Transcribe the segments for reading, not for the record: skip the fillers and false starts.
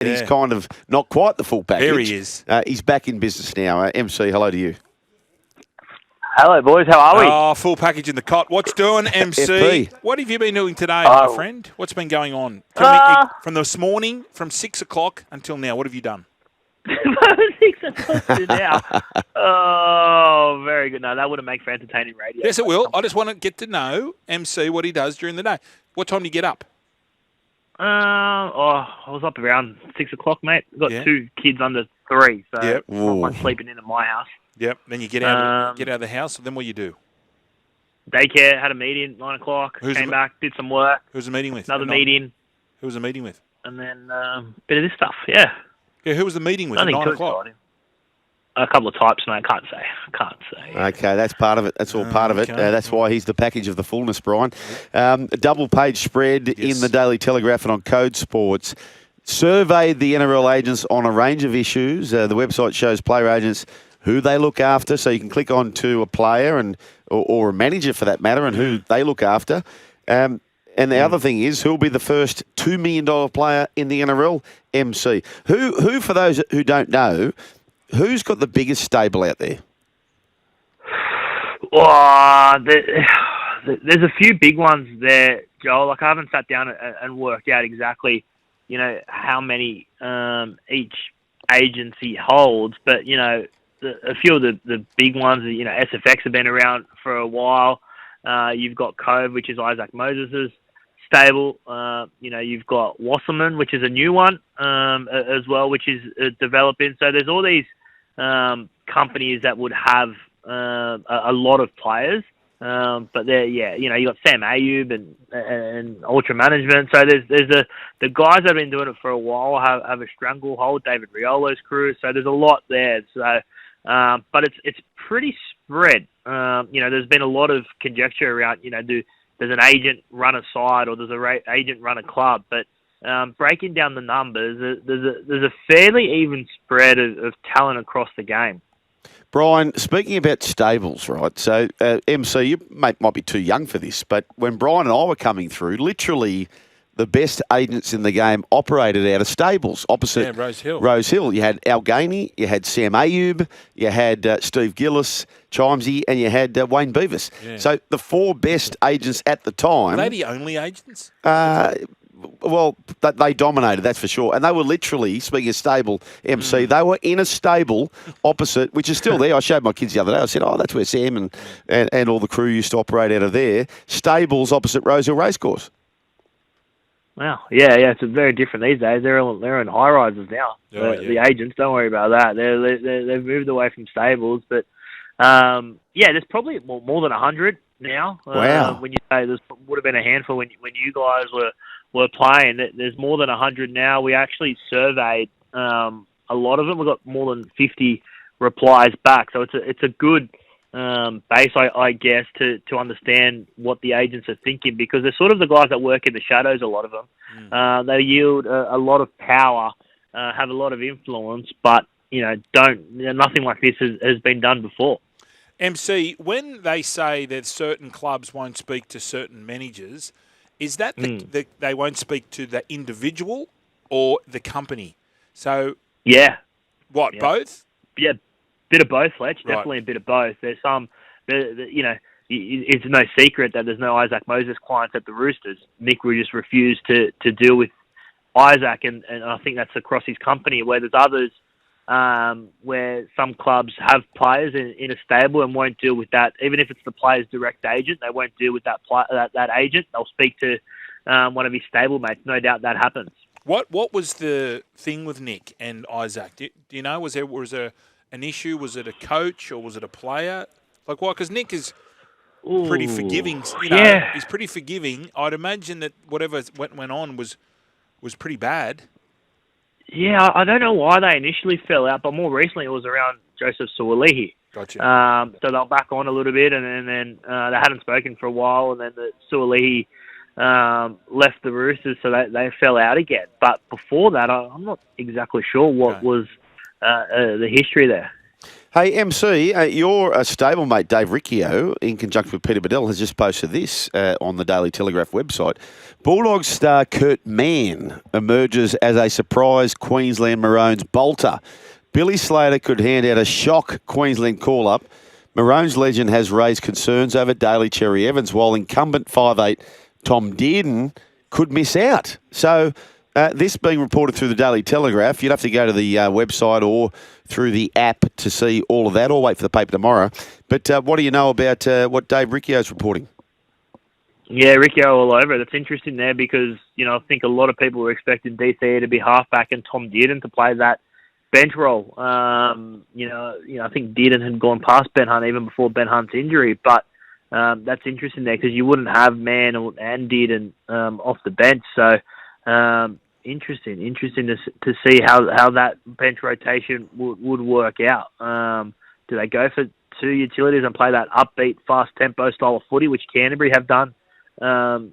He's kind of not quite the full package. There he is. He's back in business now. MC, hello to you. Hello, boys. How are we? Oh, full package in the cot. What's doing, MC? FP. What have you been doing today, my friend? What's been going on? From this morning, from 6 o'clock until now, what have you done? 6 o'clock to now. Oh, very good. No, that wouldn't make for entertaining radio. Yes, it will. I just want to get to know MC what he does during the day. What time do you get up? I was up around 6 o'clock, mate. Got 2 kids under 3, so Yep. not much sleeping in at my house. Yep. Then you get out of the house, and then what do you do? Daycare, had a meeting, 9 o'clock, came back, did some work. Who's the meeting with? Another meeting. Who was the meeting with? And then bit of this stuff, yeah. Yeah, who was the meeting with at 9 o'clock? A couple of types, mate. Can't say. Okay, that's part of it. That's all part of it. That's why he's the package of the fullness, Brian. A double-page spread in the Daily Telegraph and on Code Sports. Surveyed the NRL agents on a range of issues. The website shows player agents who they look after, so you can click on to a player or a manager for that matter and who they look after. And the other thing is, who'll be the first $2 million player in the NRL? MC. Who, for those who don't know, who's got the biggest stable out there? There's a few big ones there, Joel. Like, I haven't sat down and worked out exactly, how many each agency holds, but, a few of the big ones, SFX have been around for a while. You've got Cove, which is Isaac Moses' stable. You've got Wasserman, which is a new one as well, which is developing. So there's all these companies that would have a lot of players, but they're you got Sam Ayub and Ultra Management. So there's the guys that have been doing it for a while have a stranglehold. David Riolo's crew. So there's a lot there. So. But it's pretty spread. There's been a lot of conjecture around, does an agent run a side or does an agent run a club? But breaking down the numbers, there's a fairly even spread of talent across the game. Brian, speaking about stables, right? So, MC, you might be too young for this, but when Brian and I were coming through, literally the best agents in the game operated out of stables opposite Rose Hill. Rose Hill. You had Al Gainey, you had Sam Ayub, you had Steve Gillis, Chimesy, and you had Wayne Beavis. Yeah. So the 4 best agents at the time. Were they the only agents? Well, they dominated, that's for sure. And they were literally, speaking of stable, MC, they were in a stable opposite, which is still there. I showed my kids the other day. I said, that's where Sam and all the crew used to operate out of there. Stables opposite Rose Hill Racecourse. Wow, yeah, it's very different these days. They're in high rises now. The agents, don't worry about that. They've moved away from stables, but there's probably more than 100 now. Wow. When you say there would have been a handful when you guys were playing, there's more than 100 now. We actually surveyed a lot of them. We got more than 50 replies back, so it's a good base, I guess, to understand what the agents are thinking, because they're sort of the guys that work in the shadows, a lot of them. They yield a lot of power, have a lot of influence, but, nothing like this has been done before. MC, when they say that certain clubs won't speak to certain managers, is that they won't speak to the individual or the company? So, both? Yeah. Bit of both, Fletch. Definitely a bit of both. There's some, it's no secret that there's no Isaac Moses clients at the Roosters. Nick will just refuse to deal with Isaac, and I think that's across his company, where there's others where some clubs have players in a stable and won't deal with that. Even if it's the player's direct agent, they won't deal with that agent. They'll speak to one of his stable mates. No doubt that happens. What was the thing with Nick and Isaac? Do you know, was there an issue? Was it a coach or was it a player? Like what? Because Nick is pretty forgiving. He's pretty forgiving. I'd imagine that whatever went on was pretty bad. Yeah, I don't know why they initially fell out, but more recently it was around Joseph Suolihi. Gotcha. So they'll back on a little bit, and then they hadn't spoken for a while, and then the Suolihi left the Roosters, so they fell out again. But before that, I'm not exactly sure what was the history there. Hey, MC, your stablemate, Dave Riccio, in conjunction with Peter Bedell, has just posted this on the Daily Telegraph website. Bulldogs star Kurt Mann emerges as a surprise Queensland Maroons bolter. Billy Slater could hand out a shock Queensland call-up. Maroons legend has raised concerns over Daly Cherry Evans, while incumbent 5'8" Tom Dearden could miss out. So this being reported through the Daily Telegraph, you'd have to go to the website or through the app to see all of that, or wait for the paper tomorrow. But what do you know about what Dave Riccio's reporting? Yeah, Riccio all over. That's interesting there because, I think a lot of people were expecting DCE to be halfback and Tom Dearden to play that bench role. I think Dearden had gone past Ben Hunt even before Ben Hunt's injury, but that's interesting there because you wouldn't have Mann and Dearden off the bench. So interesting to see how that bench rotation would work out. Do they go for two utilities and play that upbeat, fast tempo style of footy, which Canterbury have done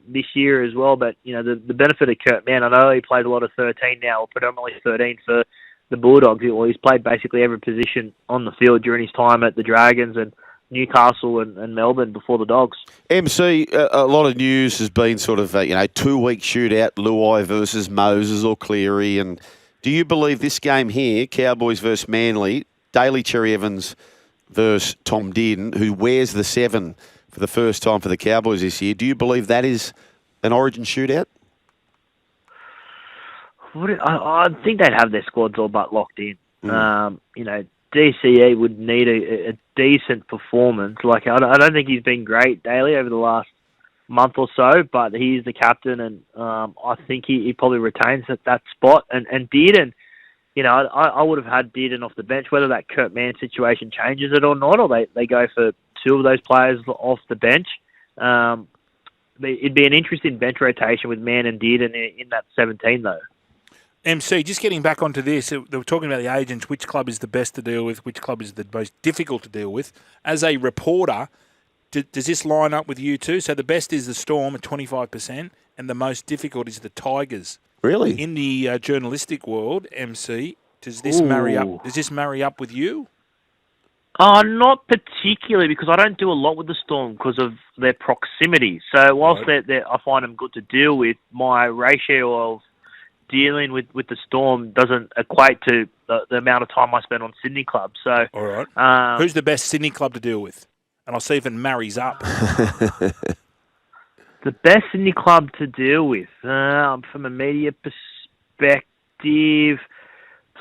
this year as well? But the benefit of Kurt Mann, I know he played a lot of 13 now, or predominantly 13 for the Bulldogs. He's played basically every position on the field during his time at the Dragons and Newcastle and Melbourne before the Dogs. MC, a lot of news has been sort of, 2-week shootout, Luai versus Moses or Cleary. And do you believe this game here, Cowboys versus Manly, Daly Cherry Evans versus Tom Dearden, who wears the 7 for the first time for the Cowboys this year, do you believe that is an Origin shootout? I think they'd have their squads all but locked in. DCE would need a decent performance. Like I don't think he's been great Daly over the last month or so, but he's the captain, and I think he probably retains that spot. And Dearden, I would have had Dearden off the bench, whether that Kurt Mann situation changes it or not, or they go for two of those players off the bench. It'd be an interesting bench rotation with Mann and Dearden in that 17 though. MC, just getting back onto this, they were talking about the agents, which club is the best to deal with, which club is the most difficult to deal with. As a reporter, does this line up with you too? So the best is the Storm at 25%, and the most difficult is the Tigers. Really? In the journalistic world, MC, does this marry up? Does this marry up with you? Not particularly, because I don't do a lot with the Storm because of their proximity. So whilst I find them good to deal with, my ratio of dealing with the Storm doesn't equate to the amount of time I spend on Sydney clubs. So, all right. Who's the best Sydney club to deal with? And I'll see if it marries up. The best Sydney club to deal with, from a media perspective,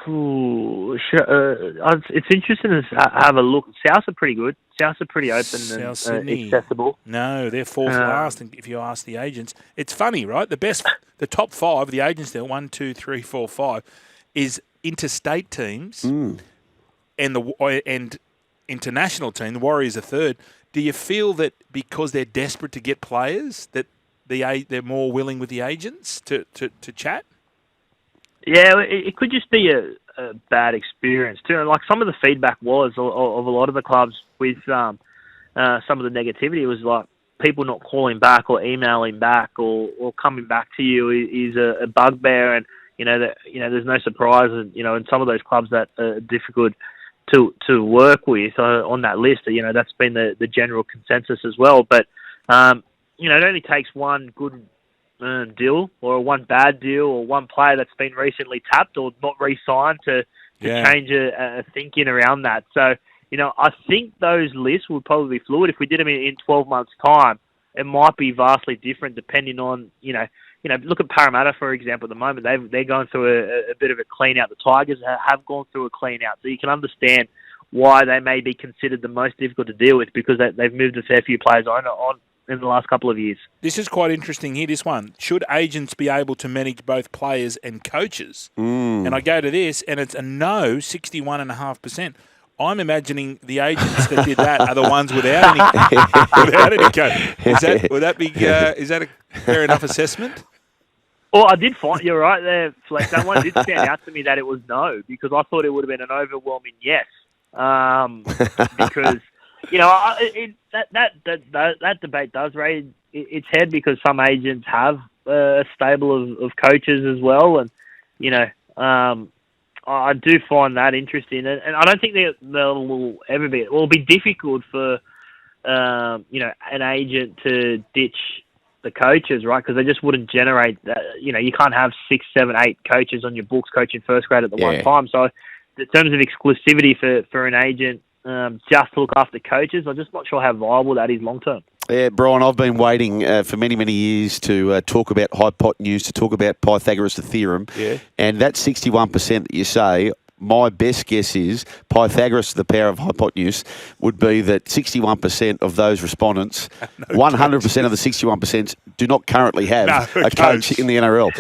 it's interesting to have a look. Souths are pretty good. Souths are pretty open and accessible. No, they're fourth last. And if you ask the agents, it's funny, right? The top 5, the agents there, 1, 2, 3, 4, 5, is interstate teams and international team. The Warriors are third. Do you feel that because they're desperate to get players, that they're more willing with the agents to chat? Yeah, it could just be a bad experience too. Like some of the feedback was of a lot of the clubs with some of the negativity was like people not calling back or emailing back or coming back to you is a bugbear, and there's no surprise, and in some of those clubs that are difficult to work with on that list. That's been the general consensus as well. But it only takes one good deal or one bad deal or one player that's been recently tapped or not re-signed to change a thinking around that. So, I think those lists would probably be fluid. If we did them in 12 months' time, it might be vastly different depending on, look at Parramatta, for example, at the moment. They're going through a bit of a clean-out. The Tigers have gone through a clean-out. So you can understand why they may be considered the most difficult to deal with because they've moved a fair few players on in the last couple of years. This is quite interesting here, this one. Should agents be able to manage both players and coaches? And I go to this, and it's a no, 61.5%. I'm imagining the agents that did that are the ones without any coach. Would that be? Is that a fair enough assessment? Well, I did find you're right there, Flex. That one did stand out to me that it was no, because I thought it would have been an overwhelming yes. Because that debate does raise its head because some agents have a stable of coaches as well, and I do find that interesting, and I don't think they'll ever be. Well, it'll be difficult for an agent to ditch the coaches, right? Because they just wouldn't generate that. You can't have 6, 7, 8 coaches on your books coaching first grade at the one time. So, in terms of exclusivity for an agent just to look after coaches, I'm just not sure how viable that is long term. Yeah, Brian, I've been waiting for many, many years to talk about hypotenuse, to talk about Pythagoras' theorem. Yeah. And that 61% that you say, my best guess is Pythagoras, the power of hypotenuse, would be that 61% of those respondents, 100% of the 61% do not currently have a coach in the NRL.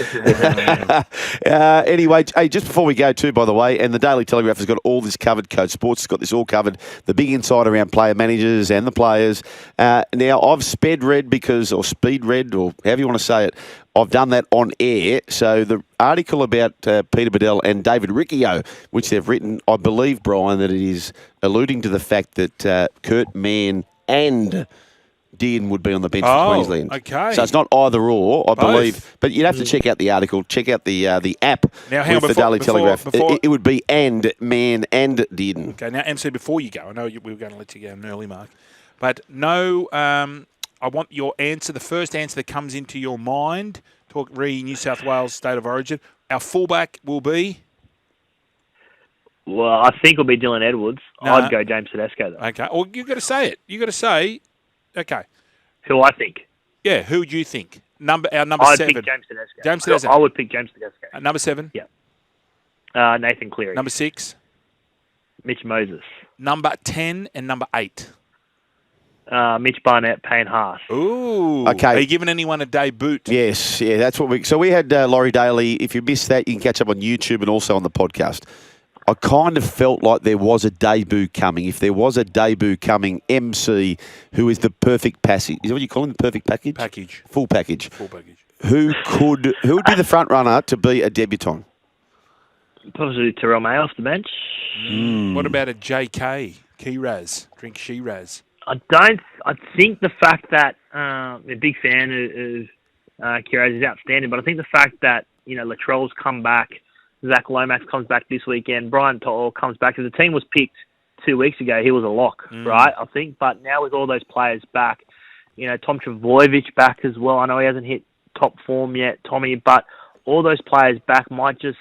Anyway, hey, just before we go too, by the way, and the Daily Telegraph has got all this covered, Code Sports has got this all covered, the big insight around player managers and the players. Now, I've speed read, or however you want to say it, I've done that on air. So the article about Peter Bedell and David Riccio, which they've written, I believe, Brian, that it is alluding to the fact that Kurt Mann and Dearden would be on the bench for Queensland. Okay. So it's not either or, I believe. But you'd have to check out the article, check out the app with the Daily Telegraph. It would be and Mann and Dearden. Okay, now, MC, before you go, I know we were going to let you go an early mark, but no... I want your answer, the first answer that comes into your mind. Talk New South Wales State of Origin. Our fullback will be? Well, I think it'll be Dylan Edwards. No. I'd go James Tedesco, though. Okay. Well, you've got to say it. You've got to say, okay. Who I think. Yeah, who do you think? Our number I'd 7. Pick James Tedesco. James Tedesco. I would pick James Tedesco. Number 7? Yeah. Nathan Cleary. Number 6? Mitch Moses. Number 10 and number 8? Mitch Barnett, Payne Haas. Ooh. Okay. Are you giving anyone a debut? Yes, yeah, that's what we... So we had Laurie Daly. If you missed that, you can catch up on YouTube and also on the podcast. I kind of felt like there was a debut coming. If there was a debut coming, MC, who is the perfect package. Is that what you call him, the perfect package? Package. Full package. Full package. Who would be the front runner to be a debutant? Possibly Terrell May off the bench. What about a JK? Kiraz. Drink Shiraz. I think the fact that I'm a big fan of Kiraz is outstanding, but I think the fact that Latrell's come back, Zach Lomax comes back this weekend, Brian To'o comes back. If the team was picked 2 weeks ago, he was a lock, right? I think, but now with all those players back, Tom Trbojevic back as well. I know he hasn't hit top form yet, Tommy, but all those players back might just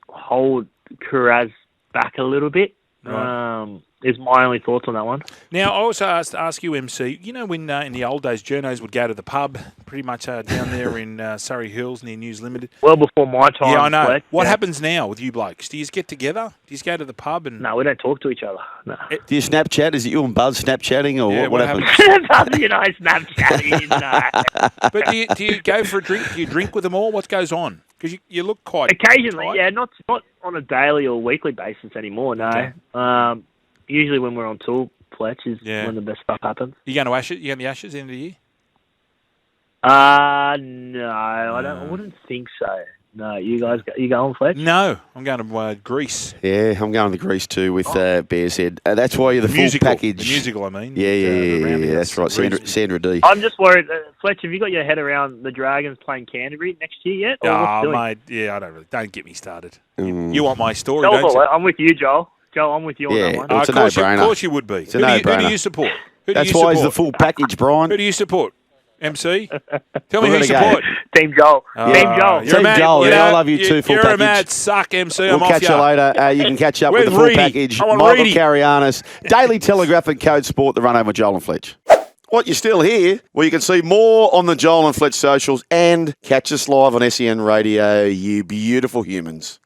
hold Kiraz back a little bit. Right. Is my only thoughts on that one. Now, I also ask you, MC, when in the old days, journos would go to the pub, pretty much down there in Surrey Hills near News Limited. Well before my time. Yeah, I know. Fletch. What happens now with you blokes? Do you get together? Do you go to the pub? No, we don't talk to each other. No. Do you Snapchat? Is it you and Buzz Snapchatting or what happens? Snapchatting, no. But do you go for a drink? Do you drink with them all? What goes on? Because you look quite occasionally, tight. yeah, not on a daily or weekly basis anymore. No, okay. Usually when we're on tour, Fletch is when the best stuff happens. You going to Ashes? You going to the Ashes end of the year? No, I wouldn't think so. No, you going, Fletch? No, I'm going to Greece. Yeah, I'm going to Greece too with Bears Head. That's why you're the full package. The musical, I mean. Yeah, that's right. Sandra D. I'm just worried, Fletch. Have you got your head around the Dragons playing Canterbury next year yet? Mate. Yeah, don't get me started. You want my story, don't you? I'm with you, Joel. Joel, I'm with you on that one. It's a no-brainer. Of course you would be. It's a no-brainer. Who do you support? That's why he's the full package, Brian. Who do you support? MC? Tell me who you support. Team Joel. Team Joel. Team Joel. I love you too, full package. You're a mad suck, MC. We'll catch you later. You can catch up with the full package. Michael Carayannis, Daily Telegraph and Code Sport, the run home with Joel and Fletch. What, you're still here? Well, you can see more on the Joel and Fletch socials and catch us live on SEN Radio, you beautiful humans.